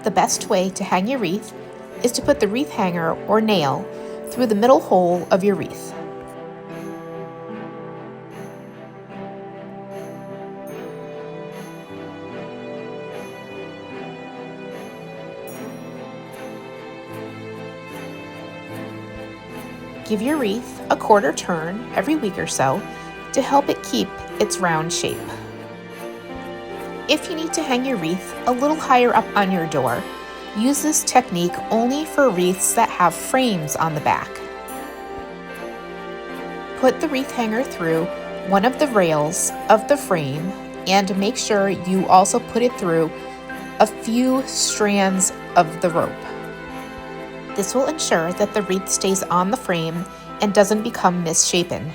The best way to hang your wreath is to put the wreath hanger or nail through the middle hole of your wreath. Give your wreath a quarter turn every week or so to help it keep its round shape. If you need to hang your wreath a little higher up on your door, use this technique only for wreaths that have frames on the back. Put the wreath hanger through one of the rails of the frame and make sure you also put it through a few strands of the rope. This will ensure that the wreath stays on the frame and doesn't become misshapen.